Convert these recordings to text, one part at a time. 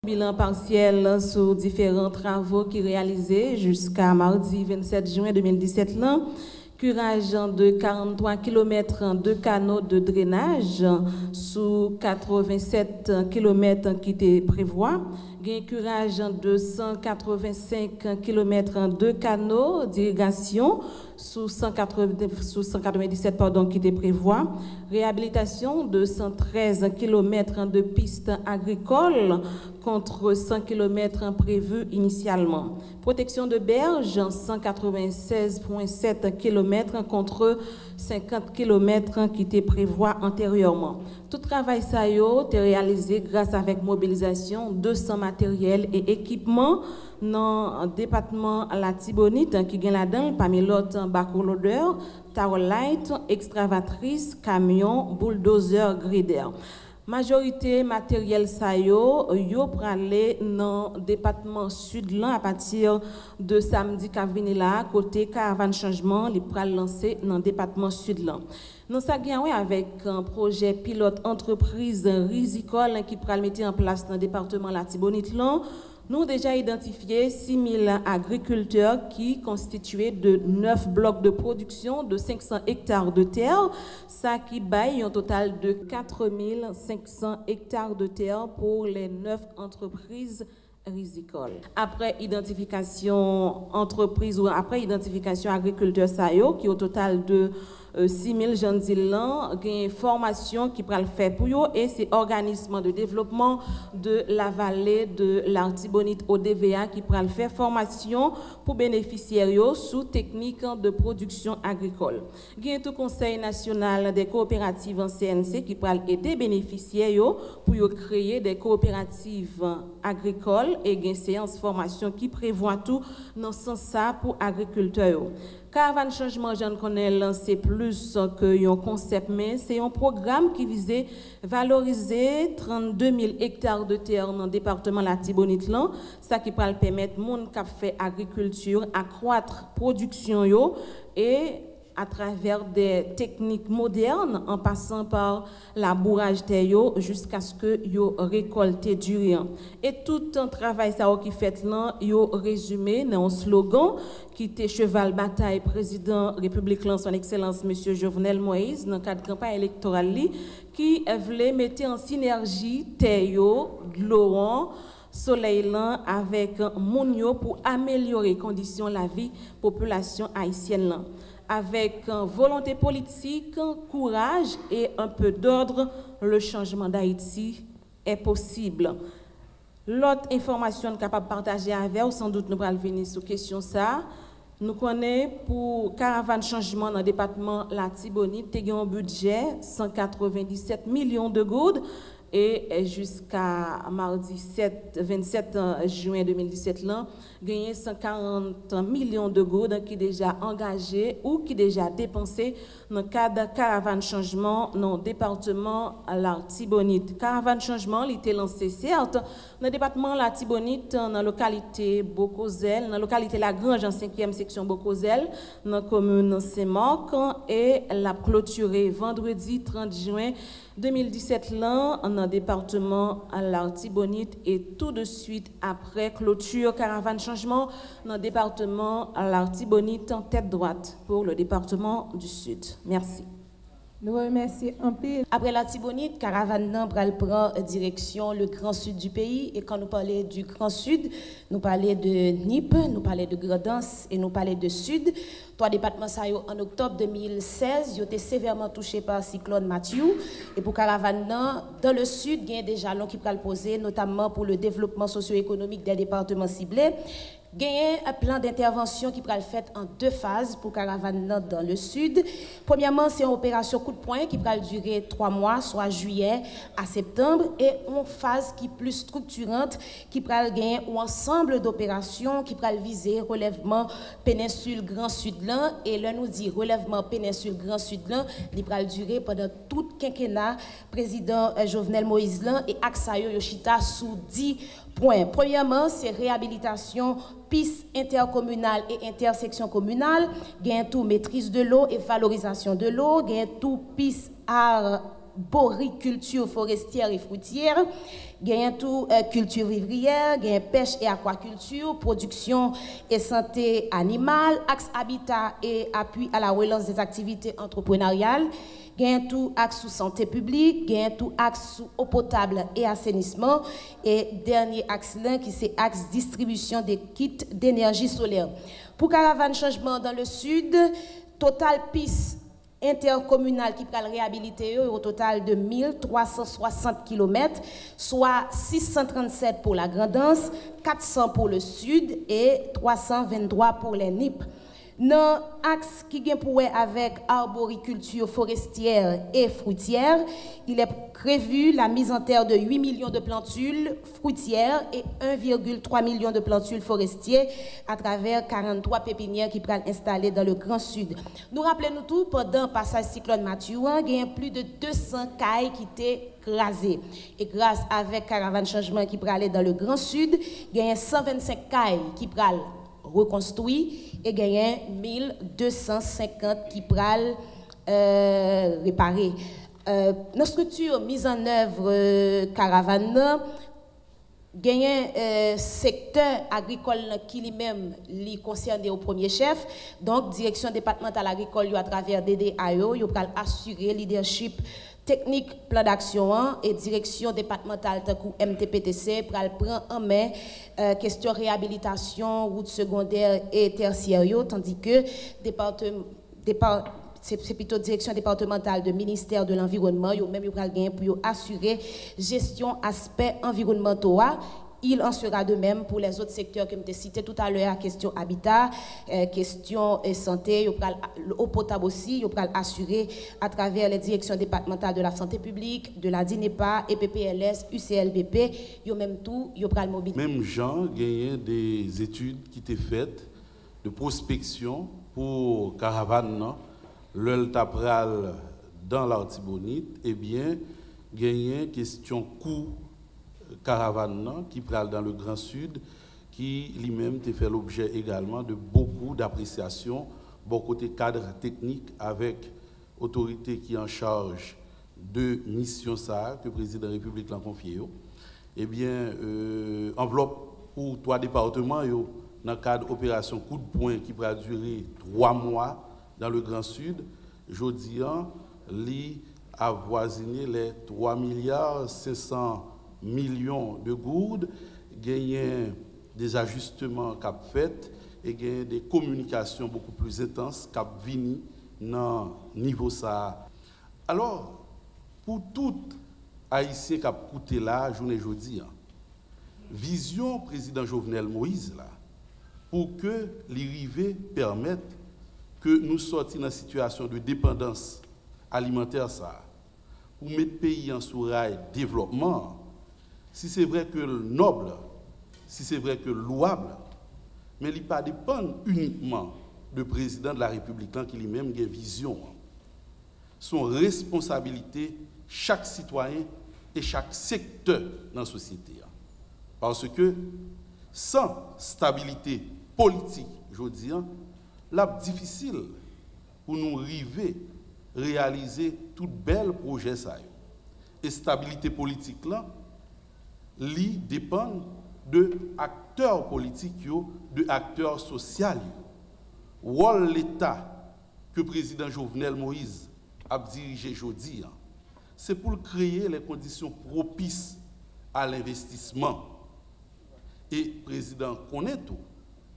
Bilan partiel sur différents travaux qui réalisés jusqu'à mardi 27 juin 2017 là. Curage de 43 km de canaux de drainage sous 87 km qui était prévoit. Un curage de 185 km de canaux d'irrigation sous 197 qui était prévoit. Réhabilitation de 113 km de pistes agricoles contre 100 km prévus initialement. Protection de berges, 196,7 km contre 50 km qui était prévoit antérieurement. Tout travail ça est réalisé grâce avec mobilisation de 200 matériels et équipements dans le département la Tibonite qui gagne là-dedans parmi l'autre backloader, tower light, excavatrice, camion, bulldozer, grader. Majorité matériel ça yo pralé dans département sud là à partir de samedi qu'a venu là côté caravane changement li pral lancer dans département sud là. Nous ça gagne avec un projet pilote entreprise risicole qui pral mettre en place dans département la Tibonite là. Nous avons déjà identifié 6 000 agriculteurs qui constituaient de 9 blocs de production de 500 hectares de terre, ça qui baille un total de 4 500 hectares de terre pour les 9 entreprises risicoles. Après identification entreprise ou après identification agriculteurs SAIO qui au total de 6 000 jeunes îles, une formation qui pourra le faire pour eux et c'est organisme de développement de la vallée de l'Artibonite ODVA qui pourra le faire formation pour bénéficiaires sous technique de production agricole. Il y a tout Conseil national des coopératives en CNC qui pourra aider bénéficiaires pour créer des coopératives agricoles et une séance formation qui prévoit tout dans ce sens ça pour agriculteurs. Caravane changement, je ne connais c'est plus qu'un concept, mais c'est un programme qui visait valoriser 32 000 hectares de terre dans le département la Tibonite, ça qui va permettre moun qui fait agriculture accroître production et à travers des techniques modernes, en passant par labourage terre jusqu'à ce que yo récolte du riz. Et tout un travail ça qui fait là, yo résumé dans un slogan qui était cheval bataille président République son excellence monsieur Jovenel Moïse dans le cadre de campagne électorale qui voulait mettre en synergie terre, de l'eau, soleil là avec moun pour améliorer les conditions de la vie population haïtienne là. Avec volonté politique, courage et un peu d'ordre, le changement d'Haïti est possible. L'autre information capable de partager avec vous, sans doute nous allons venir sur question ça. Nous connaissons pour caravane changement dans le département la Tibonite, il y a un budget 197 millions de goudes. Et jusqu'à mardi 27 juin 2017, là, gagné 140 millions de goudes qui déjà engagés ou qui déjà dépensés dans le cadre de caravane changement dans le département la Tibonite. Caravane changement, il était lancé certes dans le département la Tibonite, dans la localité Bocozel, dans la localité La Grange en 5e section Bocozel, dans la commune Saint-Marc et la clôturé vendredi 30 juin 2017 là dans le département à l'Artibonite et tout de suite après clôture caravane changement dans le département à l'Artibonite en tête droite pour le département du Sud. Merci. Nous remercions un peu. Après la Tibonite, caravane prend direction le Grand Sud du pays. Et quand nous parlons du Grand Sud, nous parlons de Nip, nous parlons de Gradance et nous parlons de Sud. Trois départements en octobre 2016, ils ont été sévèrement touchés par le cyclone Matthew. Et pour caravane dans le Sud, il y a des jalons qui peuvent poser, notamment pour le développement socio-économique des départements ciblés. Il y a un plan d'intervention qui peut être fait en 2 phases pour caravane dans le sud. Premièrement, c'est une opération coup de poing qui peut durer 3 mois, soit juillet à septembre, et une phase qui est plus structurante qui peut gagner un ensemble d'opérations qui peut viser relèvement péninsule Grand Sud là, et là nous dit relèvement péninsule Grand Sud là, il peut durer pendant tout quinquennat président Jovenel Moïse là et Aksayo Yoshita sous 10 points. Premièrement, c'est réhabilitation piste intercommunale et intersection communale, gain tout maîtrise de l'eau et valorisation de l'eau, gain tout piste art arboriculture forestière et fruitière, gagne tout culture vivrière, gagne pêche et aquaculture, production et santé animale, axe habitat et appui à la relance des activités entrepreneuriales, gagne tout axe sous santé publique, gagne tout axe sous eau potable et assainissement, et dernier axe là qui c'est axe distribution des kits d'énergie solaire. Pour caravane changement dans le sud, total piste intercommunal qui peut réhabiliter au total de 1360 km, soit 637 pour la Grand'Anse, 400 pour le sud et 323 pour les NIP. Dans l'axe qui est pour avec arboriculture forestière et fruitière, il est prévu la mise en terre de 8 millions de plantules fruitières et 1,3 million de plantules forestières à travers 43 pépinières qui pourraient installer dans le Grand Sud. Nous rappelons tout, pendant le passage cyclone Mathieu, il y a plus de 200 cailles qui étaient crasées. Et grâce avec caravane changement qui pourrait aller dans le Grand Sud, il y a 125 cailles qui pourraient reconstruire et gagner 1250 qui pral réparer. Notre structure mise en œuvre caravane gagner secteur agricole qui lui-même li concerné au premier chef. Donc direction départementale agricole à travers DDAO, il pral assurer leadership technique plan d'action et direction départementale de MTPTC pour prendre en main question réhabilitation, route secondaire et tertiaire, tandis que c'est plutôt direction départementale de ministère de l'environnement, yo même yo pral gagner pour assurer gestion aspect environnementaux. Il en sera de même pour les autres secteurs que je cités tout à l'heure, question habitat, question santé, eau potable aussi, il pral assurer à travers les directions départementales de la santé publique, de la DINEPA, EPPLS, UCLBP, yo même tout, yo pral mobiliser. Même Jean gagné des études qui étaient faites de prospection pour caravane, le tapral dans l'Artibonite, eh bien, gagné question coût caravane qui prend dans le Grand Sud, qui lui-même a fait l'objet également de beaucoup d'appréciations, bon côté cadre technique avec autorité qui en charge de mission ça que le président de la République l'a confié. Eh bien, enveloppe pour 3 départements dans le cadre opération coup de poing qui va durer 3 mois dans le Grand Sud, jeudi li avoisiné les 3 milliards 500 millions de gourdes, gagner des ajustements cap fait et gagner des communications beaucoup plus intenses cap vini dans niveau ça. Alors pour tout haïtien cap coûté là journée jeudi, vision président Jovenel Moïse là pour que l'arrivée permette que nous sortions dans une situation de dépendance alimentaire ça pour mettre le pays en sous rail développement. Si c'est vrai que noble, si c'est vrai que louable, mais il ne pas dépendre uniquement du président de la République qui lui-même a une vision. Son responsabilité, chaque citoyen et chaque secteur dans la société. Parce que sans stabilité politique, je dis, c'est difficile pour nous arriver à réaliser tout bel projet. Et stabilité politique là, li dépend de acteurs politiques, de acteurs sociaux. Rôle l'État que le président Jovenel Moïse a dirigé aujourd'hui, c'est pour créer les conditions propices à l'investissement. Et le président connaît tout,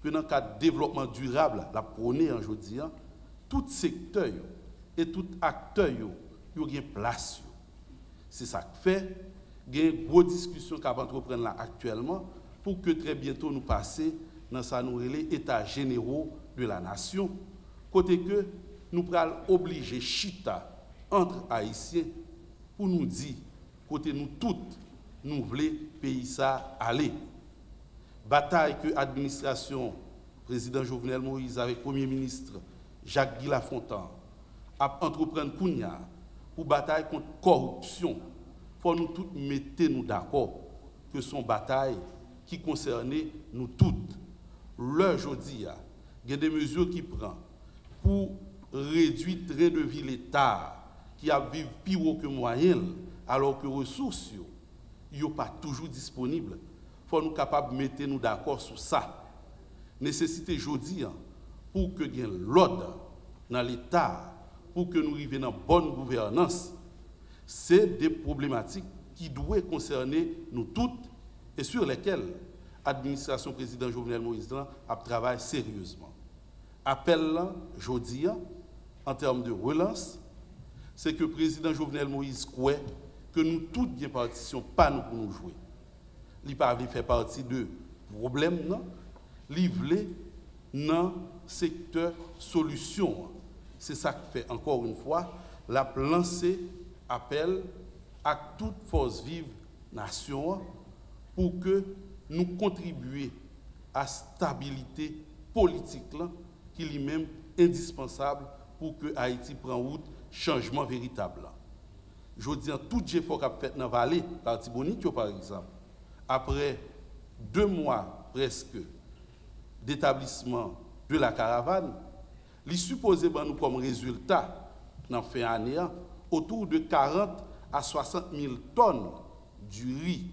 que dans le cadre de développement durable, la prônée aujourd'hui, tout secteur et tout acteur ont une place. C'est ça qui fait. Il y a une grosse discussion qu'on va entreprendre là actuellement pour que très bientôt nous passions dans sa nouvelle état généraux de la nation, côté que nous pourrons obliger chita entre haïtiens pour nous dire côté nous toutes nous voulons pays ça aller. Bataille que l'administration président Jovenel Moïse avec premier ministre Jacques Guy Lafontaine a entreprendre Kounia pour bataille contre corruption. Faut nous tous mettre nous d'accord que son bataille qui concernait nous toutes. Le jeudi, il y a des mesures qui prend pour réduire le train de vie l'État qui a vivre pire que moyen, alors que les ressources ne sont pas toujours disponibles. Il faut nous capables de mettre nous d'accord sur ça. Nécessité aujourd'hui pour que y ait l'ordre dans l'État, pour que nous arrivions dans une bonne gouvernance, c'est des problématiques qui doivent concerner nous toutes et sur lesquelles l'administration président Jovenel Moïse a travaillé sérieusement. Appel aujourd'hui, en termes de relance, c'est que le président Jovenel Moïse croit que nous toutes bien partitions, pas nous pour nous jouer. Il ne pas faire partie de problème, non. Il veut dans le secteur solution. C'est ça qui fait, encore une fois, la lancée appel à toute force vive nation pour que nous contribuions à la stabilité politique là, qui est lui-même indispensable pour que Haïti prenne route changement véritable. Je dis tout effort qu'a fait dans la vallée, l'Artibonite par exemple, après 2 mois presque d'établissement de la caravane, il supposé nous comme résultat dans la fin d'année autour de 40 à 60 000 tonnes du riz,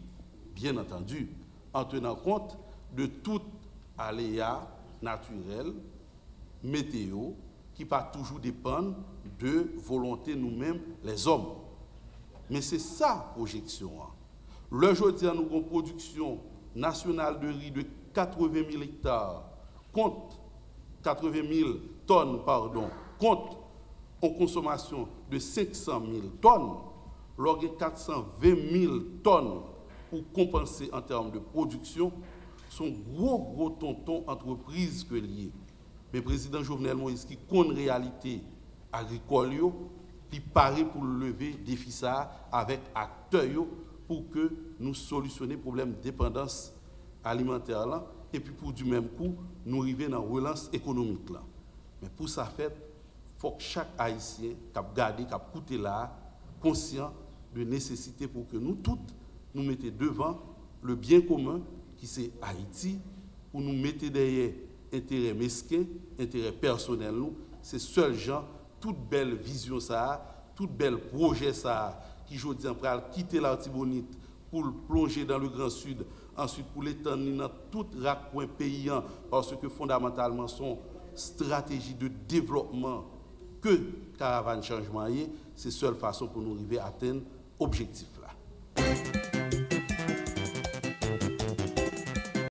bien entendu, en tenant compte de tout aléa naturel, météo, qui pas toujours dépendre de volonté nous-mêmes, les hommes. Mais c'est ça, projection. Le jeudi, nous avons une production nationale de riz de 80 000 hectares, contre 80 000 tonnes, pardon, contre une consommation de 500 000 tonnes, lors de 420 000 tonnes pour compenser en termes de production, sont gros tonton entreprises que liées. Mais le président Jovenel Moïse, qui connaît la réalité agricole, il paraît pour lever le défi avec acteurs pour que nous solutionnions le problème de dépendance alimentaire là, et puis pour du même coup, nous arriver dans la relance économique là. Mais pour ça fait, il faut que chaque Haïtien qui a gardé, qui a écouté là, conscient de nécessité pour que nous toutes nous mettions devant le bien commun qui c'est Haïti, pour nous mettre derrière intérêt mesquin, intérêt personnel nous, c'est seul gens, toute belle vision ça, toute belle projet ça, qui aujourd'hui en train de quitter l'Artibonite pour le plonger dans le Grand Sud, ensuite pour l'étendre dans tout raccoin paysan, parce que fondamentalement son stratégie de développement que Caravane Changement est, c'est la seule façon pour nous arriver à atteindre l'objectif là.